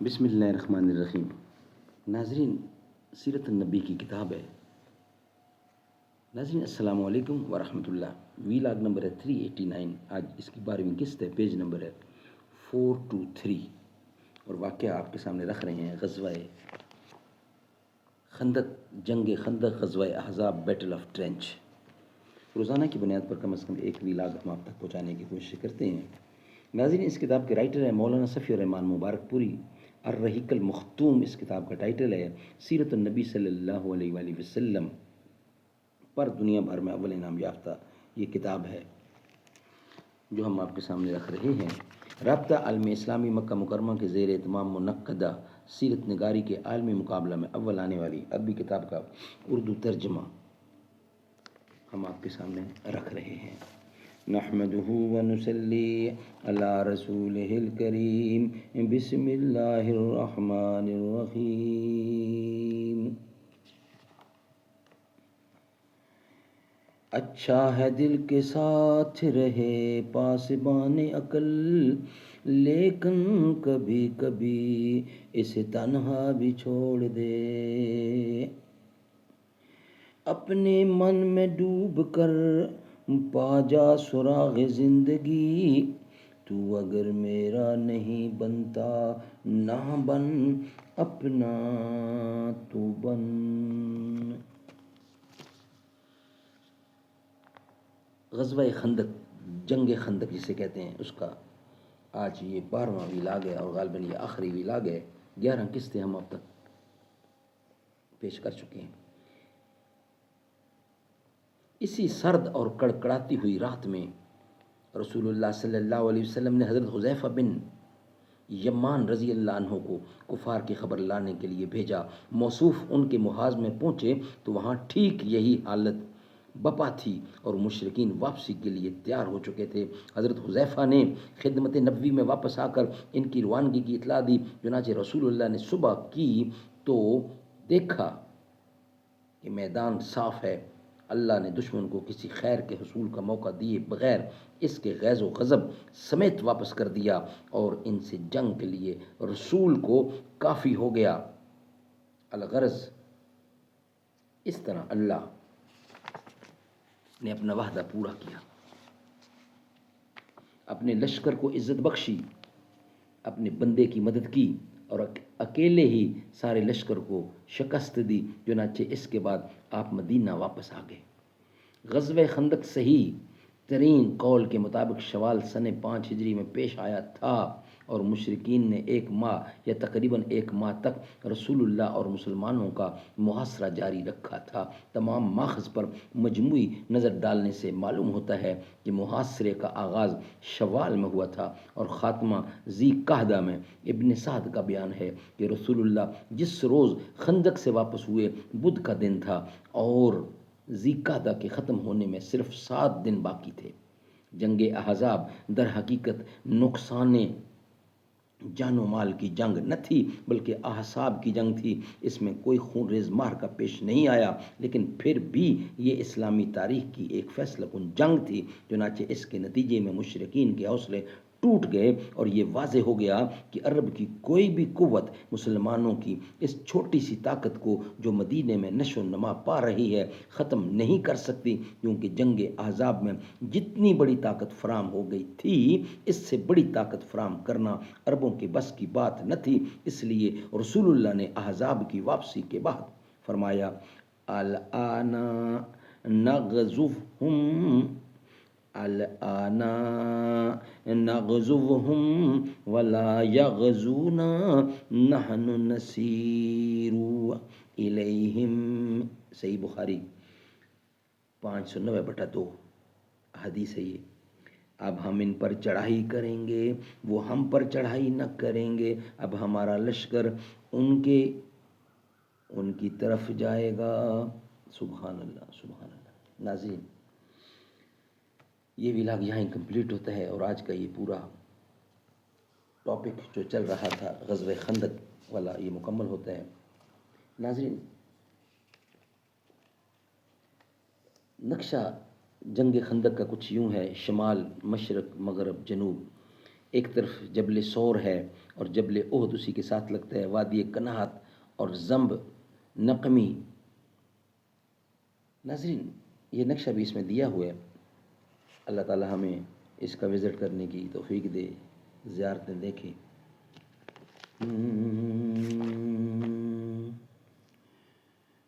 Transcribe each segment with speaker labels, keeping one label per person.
Speaker 1: بسم اللہ الرحمن الرحیم۔ ناظرین، سیرت النبی کی کتاب ہے۔ ناظرین السلام علیکم ورحمۃ اللہ۔ ویلاگ نمبر ہے 389۔ آج اس کی 12ویں قسط ہے، پیج نمبر ہے 423، اور واقعہ آپ کے سامنے رکھ رہے ہیں غزوہ خندق، جنگ خندق، غزوہ احزاب، بیٹل آف ٹرینچ۔ روزانہ کی بنیاد پر کم از کم ایک ویلاگ ہم آپ تک پہنچانے کی کوشش کرتے ہیں۔ ناظرین، اس کتاب کے رائٹر ہیں مولانا صفی الرحمان مبارک پوری۔ الرحیق المختوم اس کتاب کا ٹائٹل ہے۔ سیرت النبی صلی اللہ علیہ وآلہ وسلم پر دنیا بھر میں اول انعام یافتہ یہ کتاب ہے جو ہم آپ کے سامنے رکھ رہے ہیں۔ رابطہ عالم اسلامی مکہ مکرمہ کے زیر اہتمام منعقدہ سیرت نگاری کے عالمی مقابلہ میں اول آنے والی عربی کتاب کا اردو ترجمہ ہم آپ کے سامنے رکھ رہے ہیں۔ نحمدہ ونصلی علی رسولہ الکریم، بسم اللہ الرحمن الرحیم۔ اچھا ہے دل کے ساتھ رہے پاسبان عقل، لیکن کبھی کبھی اسے تنہا بھی چھوڑ دے۔ اپنے من میں ڈوب کر پا جا سراغ زندگی، تو اگر میرا نہیں بنتا نہ بن، اپنا تو بن۔ غزوہ خندق، جنگ خندق جسے کہتے ہیں، اس کا آج یہ 12واں ویلاگ ہے، اور غالباً یہ آخری ویلاگ ہے۔ 11 قسطیں ہم اب تک پیش کر چکے ہیں۔ اسی سرد اور کڑکڑاتی ہوئی رات میں رسول اللہ صلی اللہ علیہ وسلم نے حضرت حذیفہ بن یمان رضی اللہ عنہ کو کفار کی خبر لانے کے لیے بھیجا۔ موصوف ان کے محاذ میں پہنچے تو وہاں ٹھیک یہی حالت بپا تھی اور مشرکین واپسی کے لیے تیار ہو چکے تھے۔ حضرت حذیفہ نے خدمت نبوی میں واپس آ کر ان کی روانگی کی اطلاع دی۔ چنانچہ رسول اللہ نے صبح کی تو دیکھا کہ میدان صاف ہے۔ اللہ نے دشمن کو کسی خیر کے حصول کا موقع دیے بغیر اس کے غیظ و غضب سمیت واپس کر دیا، اور ان سے جنگ کے لیے رسول کو کافی ہو گیا۔ الغرض، اس طرح اللہ نے اپنا وعدہ پورا کیا، اپنے لشکر کو عزت بخشی، اپنے بندے کی مدد کی، اور اکیلے ہی سارے لشکر کو شکست دی۔ چنانچہ اس کے بعد آپ مدینہ واپس آ گئے۔ غزوہ خندق صحیح ترین قول کے مطابق شوال سن 5 ہجری میں پیش آیا تھا، اور مشرکین نے 1 ماہ یا تقریباً 1 ماہ تک رسول اللہ اور مسلمانوں کا محاصرہ جاری رکھا تھا۔ تمام ماخذ پر مجموعی نظر ڈالنے سے معلوم ہوتا ہے کہ محاصرے کا آغاز شوال میں ہوا تھا اور خاتمہ ذی قعدہ میں۔ ابن سعد کا بیان ہے کہ رسول اللہ جس روز خندق سے واپس ہوئے بدھ کا دن تھا، اور ذی قعدہ کے ختم ہونے میں صرف 7 دن باقی تھے۔ جنگ احزاب در حقیقت نقصان جان و مال کی جنگ نہ تھی، بلکہ احزاب کی جنگ تھی۔ اس میں کوئی خون ریز مارکا پیش نہیں آیا، لیکن پھر بھی یہ اسلامی تاریخ کی ایک فیصلہ کن جنگ تھی۔ چنانچہ اس کے نتیجے میں مشرکین کے حوصلے ٹوٹ گئے، اور یہ واضح ہو گیا کہ عرب کی کوئی بھی قوت مسلمانوں کی اس چھوٹی سی طاقت کو جو مدینے میں نشو و نما پا رہی ہے ختم نہیں کر سکتی، کیونکہ جنگ احزاب میں جتنی بڑی طاقت فراہم ہو گئی تھی، اس سے بڑی طاقت فراہم کرنا عربوں کے بس کی بات نہ تھی۔ اس لیے رسول اللہ نے احزاب کی واپسی کے بعد فرمایا، الآن نغزوہم، الآن نغزوہم ولا یغزونا نحن نسیر الیہم۔ صحیح بخاری 590/2 حدیث ہے یہ۔ اب ہم ان پر چڑھائی کریں گے، وہ ہم پر چڑھائی نہ کریں گے۔ اب ہمارا لشکر ان کی طرف جائے گا۔ سبحان اللہ، سبحان اللہ۔ ناظرین، یہ ویلاگ یہاں کمپلیٹ ہوتا ہے، اور آج کا یہ پورا ٹاپک جو چل رہا تھا غزوہ خندق والا، یہ مکمل ہوتا ہے۔ ناظرین، نقشہ جنگ خندق کا کچھ یوں ہے: شمال، مشرق، مغرب، جنوب۔ ایک طرف جبل ثور ہے اور جبل احد اسی کے ساتھ لگتا ہے، وادی کنہات اور زمب نقمی. ناظرین یہ نقشہ بھی اس میں دیا ہوا ہے. اللہ تعالی ہمیں اس کا وزٹ کرنے کی توفیق دے، زیارتیں دیکھیں.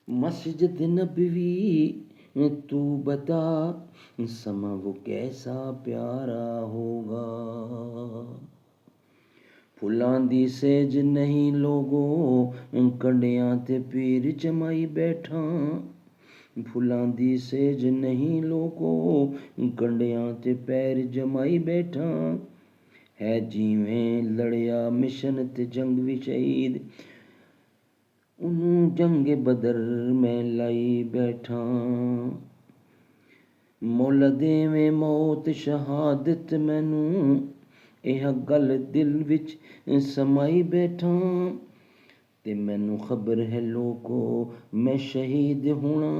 Speaker 1: مسجد نبوی تو بتا سما وہ کیسا پیارا ہوگا، پھلاں دی سیج نہیں لوگوں کنڈیاں تے پیر جمائی بیٹھا، پھلاں دی سیج نہیں لوگوں کنڈیاں تے پیر جمائی بیٹھا، ہے جیویں لڑیا مشن تے جنگ وی شہید، انہوں جنگ بدر میں لائی بیٹھا، مولا دیویں موت شہادت مینوں یہ گل دل وچ سمائی بیٹھا، تے مینوں خبر ہے لوکو میں شہید ہونا،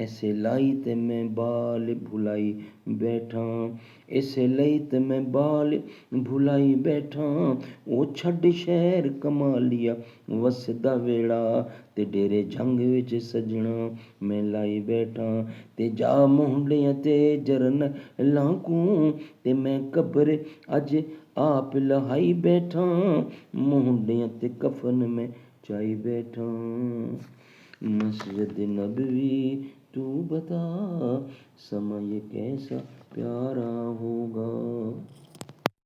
Speaker 1: ایسے لائی تے میں بال بھلائی بیٹھا، ایسے لائی تے میں بال بھلائی بیٹھا، او چھڈ شہر کمالیا وسدا ویڑا، تے ڈیرے جنگ وچ سجنا میں لائی بیٹھا، تے جا مونڈیاں تے جرنیلاں کو تے میں قبر اج آپ لہائی بیٹھا، مونڈیاں تے کفن میں چائی بیٹھا، مسجد نبوی تو بتا سما یہ کیسا پیارا ہوگا.